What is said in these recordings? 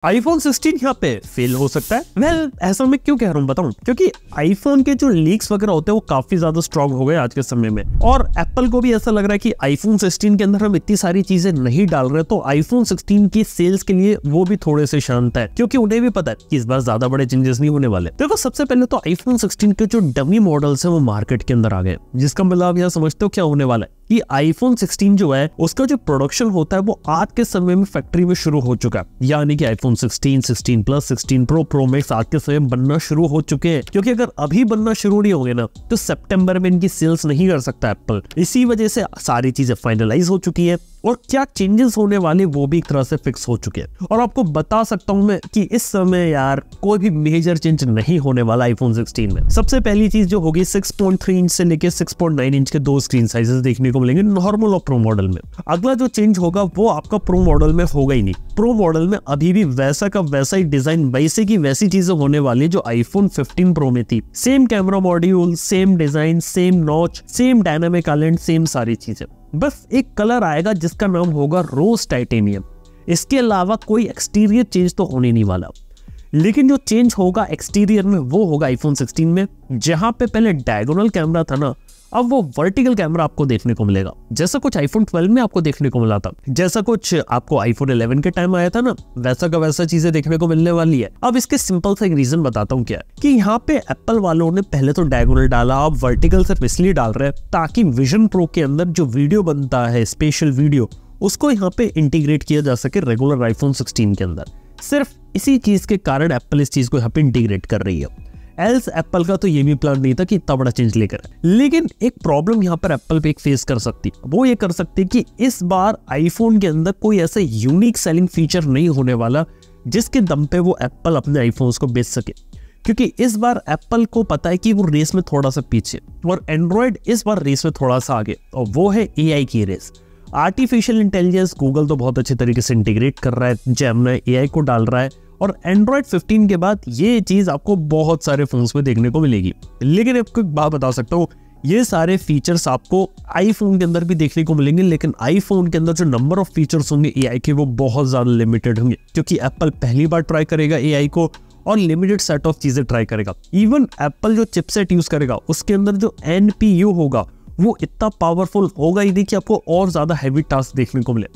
IPhone 16 यहाँ पे fail हो सकता है। वेल, ऐसा मैं क्यों कह रहा हूँ बताऊं, क्योंकि आईफोन के जो लीक्स वगैरह होते हैं वो काफी ज्यादा स्ट्रांग हो गए आज के समय में, और एप्पल को भी ऐसा लग रहा है कि आईफोन 16 के अंदर हम इतनी सारी चीजें नहीं डाल रहे, तो आईफोन 16 की सेल्स के लिए वो भी थोड़े से शांत है, क्योंकि उन्हें भी पता है कि इस बार ज्यादा बड़े चेंजेस नहीं होने वाले। देखो, सबसे पहले तो आईफोन 16 के जो डमी मॉडल्स है वो मार्केट के अंदर आ गए, जिसका मतलब आप यहाँ समझते हो क्या होने वाला है कि आईफोन 16 जो है उसका जो प्रोडक्शन होता है वो आज के समय में फैक्ट्री में शुरू हो चुका है। यानी कि iPhone 16, 16 plus, 16 pro, pro max आज के समय बनना शुरू हो चुके हैं, क्योंकि अगर अभी बनना शुरू नहीं होंगे ना तो सितंबर में इनकी सेल्स नहीं कर सकता एप्पल। इसी वजह से सारी चीजें फाइनलाइज हो चुकी है और क्या चेंजेस होने वाले वो भी एक तरह से फिक्स हो चुके हैं। और आपको बता सकता हूं मैं कि इस समय यार कोई भी मेजर चेंज नहीं होने वाला आईफोन 16 में। सबसे पहली चीज जो होगी 6.3 इंच से लेकर 6.9 इंच के दो स्क्रीन साइजेस देखने को मिलेंगे नॉर्मल और प्रो मॉडल में। अगला जो चेंज होगा वो आपका प्रो मॉडल में होगा ही नहीं। प्रो मॉडल में अभी भी वैसा का वैसा ही डिजाइन, वैसे की वैसी चीजें होने वाली जो आईफोन 15 प्रो में थी। Same camera module, same design, same notch, same dynamic island, same सारी चीजें। बस एक कलर आएगा जिसका नाम होगा रोज टाइटेनियम। इसके अलावा कोई एक्सटीरियर चेंज तो होने नहीं वाला। लेकिन जो चेंज होगा एक्सटीरियर में वो होगा आईफोन 16 में, जहां पे पहले डायगोनल कैमरा था ना, अब वो वर्टिकल कैमरा आपको देखने को मिलेगा, जैसा कुछ आईफोन 12 में आपको देखने को मिला था, जैसा कुछ आपको आईफोन 11 के टाइम आया था ना, वैसा का वैसा चीजें देखने को मिलने वाली है। अब इसके सिंपल सा एक रीजन बताता हूँ क्या है कि यहाँ पे एप्पल वालों ने पहले तो डायगोनल डाला, अब वर्टिकल सिर्फ इसलिए डाल रहे हैं ताकि विजन प्रो के अंदर जो वीडियो बनता है, स्पेशल वीडियो, उसको यहाँ पे इंटीग्रेट किया जा सके रेगुलर आईफोन 16 के अंदर। सिर्फ इसी चीज के कारण एप्पल इस चीज को यहाँ पे इंटीग्रेट कर रही है। एल्स एप्पल का तो ये भी प्लान नहीं था कि इतना बड़ा चेंज लेकर आए। लेकिन एक प्रॉब्लम यहाँ पर एप्पल पे एक फेस कर सकती है, वो ये कर सकती है कि इस बार आईफोन के अंदर कोई ऐसा यूनिक सेलिंग फीचर नहीं होने वाला जिसके दम पे वो एप्पल अपने आईफोन्स को बेच सके, क्योंकि इस बार एप्पल को पता है कि वो रेस में थोड़ा सा पीछे और एंड्रॉयड इस बार रेस में थोड़ा सा आगे, और वो है एआई की रेस। आर्टिफिशियल इंटेलिजेंस गूगल तो बहुत अच्छे तरीके से इंटीग्रेट कर रहा है, जेमिनी एआई को डाल रहा है, और एंड्रॉयड 15 के बाद ये चीज आपको बहुत सारे फोन्स में देखने को मिलेगी। लेकिन आपको एक बात बता सकता हूँ, ये सारे फीचर्स आपको आईफोन के अंदर भी देखने को मिलेंगे, लेकिन आईफोन के अंदर जो नंबर ऑफ फीचर्स होंगे एआई के वो बहुत ज्यादा लिमिटेड होंगे, क्योंकि एप्पल पहली बार ट्राई करेगा एआई को और लिमिटेड सेट ऑफ चीजें ट्राई करेगा। इवन एप्पल जो चिपसेट यूज करेगा उसके अंदर जो एनपीयू होगा वो इतना पावरफुल होगा ही नहीं कि आपको और ज्यादा हैवी टास्क देखने को मिले।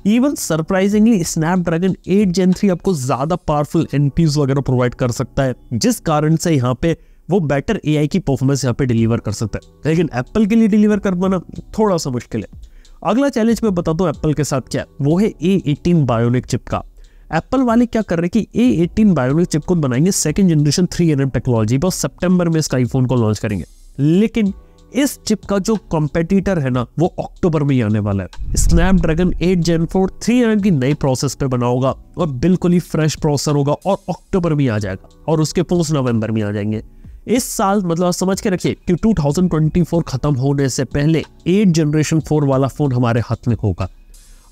इवन सरप्राइजिंगली स्नैपड्रैगन 8 Gen 3 आपको ज्यादा पावरफुल एनपीयूज वगैरह प्रोवाइड कर सकता है, जिस कारण से यहाँ पे वो बेटर एआई की परफॉर्मेंस यहाँ पे डिलीवर कर सकता है। लेकिन एप्पल के लिए डिलीवर कर पाना थोड़ा सा मुश्किल है। अगला चैलेंज मैं बताता हूँ एप्पल के साथ क्या है, वो है A18 बायोनिक चिप का। एप्पल वाले क्या कर रहे हैं कि A18 बायोनिक चिप को बनाएंगे 2nd जनरेशन 3nm टेक्नोलॉजी पर, सितंबर में इस आईफोन को लॉन्च करेंगे। लेकिन इस चिप का जो कंपेटिटर है ना वो अक्टूबर में ही आने वाला है। स्नैपड्रैगन 8 Gen 4 3nm की नई प्रोसेस पे बना होगा और बिल्कुल ही फ्रेश प्रोसेसर होगा, और अक्टूबर में आ जाएगा और उसके फोन्स नवंबर में आ जाएंगे इस साल। मतलब समझ के रखिए कि 2024 खत्म होने से पहले 8 जनरेशन 4 वाला फोन हमारे हाथ में होगा।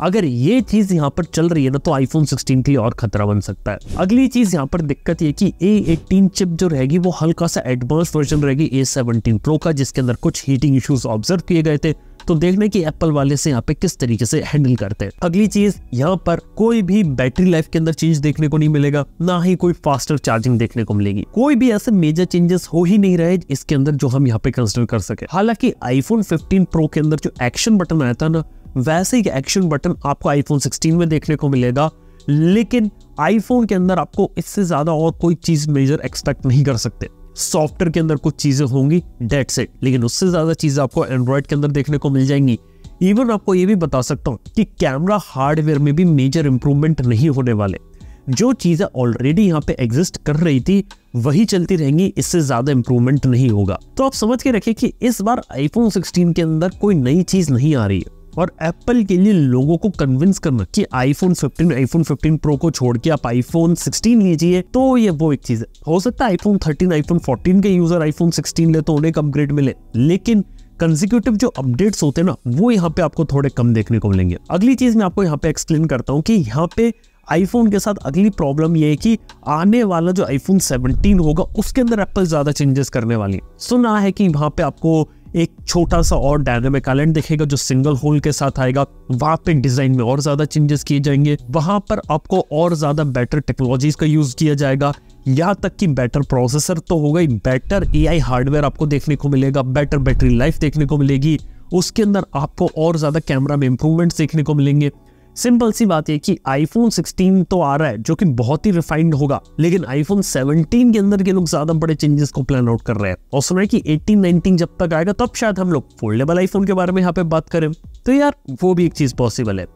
अगर ये चीज यहाँ पर चल रही है ना तो आईफोन 16 के लिए और खतरा बन सकता है। अगली चीज यहाँ पर दिक्कत ये कि A18 चिप जो रहेगी वो हल्का सा एडवांस वर्जन रहेगी A17 प्रो का, जिसके अंदर कुछ हीटिंग इश्यूज ऑब्जर्व किए गए थे। तो देखने की एप्पल वाले से यहाँ पे किस तरीके से हैंडल करते हैं। अगली चीज, यहाँ पर कोई भी बैटरी लाइफ के अंदर चेंज देखने को नहीं मिलेगा, ना ही कोई फास्टर चार्जिंग देखने को मिलेगी। कोई भी ऐसे मेजर चेंजेस हो ही नहीं रहे इसके अंदर जो हम यहाँ पे कंसिडर कर सके। हालांकि आईफोन 15 प्रो के अंदर जो एक्शन बटन आया था ना, वैसे ही एक्शन बटन आपको आईफोन 16 में देखने को मिलेगा। लेकिन आईफोन के अंदर आपको इससे ज्यादा और कोई चीज मेजर एक्सपेक्ट नहीं कर सकते। सॉफ्टवेयर के अंदर कुछ चीजें होंगी, दैट्स इट, लेकिन उससे ज्यादा चीजें आपको एंड्रॉयड के अंदर देखने को मिल जाएंगी। इवन आपको ये भी बता सकता हूँ कि कैमरा हार्डवेयर में भी मेजर इंप्रूवमेंट नहीं होने वाले। जो चीजें ऑलरेडी यहाँ पे एग्जिस्ट कर रही थी वही चलती रहेंगी, इससे ज्यादा इंप्रूवमेंट नहीं होगा। तो आप समझ के रखिए कि इस बार आईफोन 16 के अंदर कोई नई चीज नहीं आ रही है, और एप्पल के लिए लोगों को कन्विंस करना कि आईफोन 15 प्रो को छोड़ के आप आईफोन 16 लीजिए, तो ये वो एक चीज है। हो सकता है आईफोन 13, आईफोन 14 के यूजर आईफोन 16 ले तो उन्हें अपग्रेड मिले, लेकिन कंसेक्यूटिव जो अपडेट्स होते हैं ना वो यहाँ पे आपको थोड़े कम देखने को मिलेंगे। अगली चीज मैं आपको यहाँ पे एक्सप्लेन करता हूँ कि यहाँ पे आईफोन के साथ अगली प्रॉब्लम ये है कि आने वाला जो आईफोन 17 होगा उसके अंदर एप्पल ज्यादा चेंजेस करने वाली है। सुना है कि वहां पे आपको एक छोटा सा और डायनामिक आइलैंड दिखेगा जो सिंगल होल के साथ आएगा। वहां पे डिजाइन में और ज्यादा चेंजेस किए जाएंगे, वहां पर आपको और ज्यादा बेटर टेक्नोलॉजीज का यूज किया जाएगा। यहाँ तक कि बेटर प्रोसेसर तो हो गई, बेटर AI हार्डवेयर आपको देखने को मिलेगा, बेटर बैटरी लाइफ देखने को मिलेगी। उसके अंदर आपको और ज्यादा कैमरा में इंप्रूवमेंट्स देखने को मिलेंगे। सिंपल सी बात है कि आईफोन 16 तो आ रहा है जो कि बहुत ही रिफाइंड होगा, लेकिन आईफोन 17 के अंदर के लोग ज्यादा बड़े चेंजेस को प्लान आउट कर रहे हैं और सुन रहे हैं कि 18-19 जब तक आएगा तब शायद हम लोग फोल्डेबल आईफोन के बारे में यहाँ पे बात करें। तो यार वो भी एक चीज पॉसिबल है,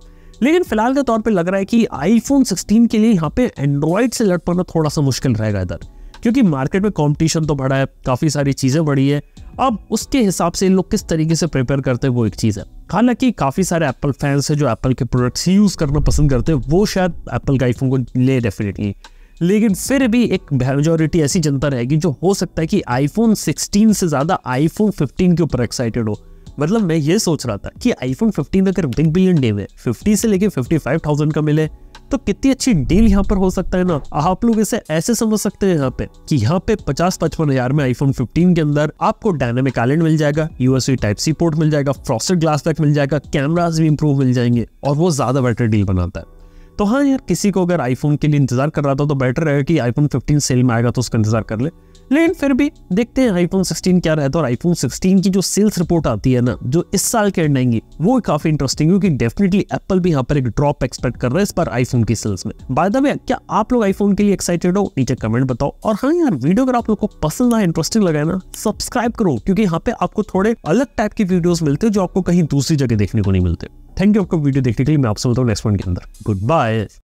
लेकिन फिलहाल के तौर पे लग रहा है कि आईफोन 16 के लिए यहाँ पे एंड्रॉइड से लड़ पाना थोड़ा सा मुश्किल रहेगा इधर, क्योंकि मार्केट में कंपटीशन तो बढ़ा है, काफी सारी चीजें बढ़ी है। अब उसके हिसाब से लोग किस तरीके से प्रिपेयर करते हैं वो एक चीज है। हालांकि काफी सारे एप्पल फैंस है जो एप्पल के प्रोडक्ट्स यूज करना पसंद करते हैं, वो शायद एप्पल का आईफोन को ले डेफिनेटली, लेकिन फिर भी एक मेजॉरिटी ऐसी जनता रहेगी जो हो सकता है कि आईफोन 16 से ज्यादा आईफोन 15 के ऊपर एक्साइटेड हो। मतलब मैं ये सोच रहा था कि आईफोन 15 अगर बिग बिलियन डे में 50 से लेके 55,000 का मिले तो कितनी अच्छी डील यहाँ पर हो सकता है ना। आप लोग इसे ऐसे समझ सकते हैं यहाँ पे कि यहाँ पे 50-55 हजार में आईफोन 15 के अंदर आपको डायनामिक आइलैंड मिल जाएगा, USB Type-C पोर्ट मिल जाएगा, फ्रॉस्टेड ग्लास बैक मिल जाएगा, कैमरास भी इंप्रूव मिल जाएंगे और वो ज्यादा बेटर डील बनाता है। तो हाँ यार, किसी को अगर आईफोन के लिए इंतजार कर रहा था तो बेटर रहेगा कि आईफोन 15 सेल में आएगा तो उसका इंतजार कर ले। लेकिन फिर भी देखते हैं आईफोन 16 क्या रहता है। और आईफोन 16 की जो सेल्स रिपोर्ट आती है ना, जो इस साल के एंड आएंगी, वो काफी इंटरेस्टिंग, क्योंकि डेफिनेटली एप्पल भी यहाँ पर एक ड्रॉप एक्सपेक्ट कर रहा है इस बार आईफोन की सेल्स में। बाय द वे, क्या आप लोग आईफोन के लिए एक्साइटेड हो? नीचे कमेंट बताओ। और हाँ यार, वीडियो अगर आप लोग को पसंद आया, इंटरेस्टिंग लगा है ना, सब्सक्राइब करो, क्योंकि यहाँ पे आपको थोड़े अलग टाइप की वीडियोस मिलते हैं जो आपको कहीं दूसरी जगह देखने को नहीं मिलते। थैंक यू आपको वीडियो देखने के लिए। मैं आपसे मिलता हूँ नेक्स्ट वन के अंदर। Good bye.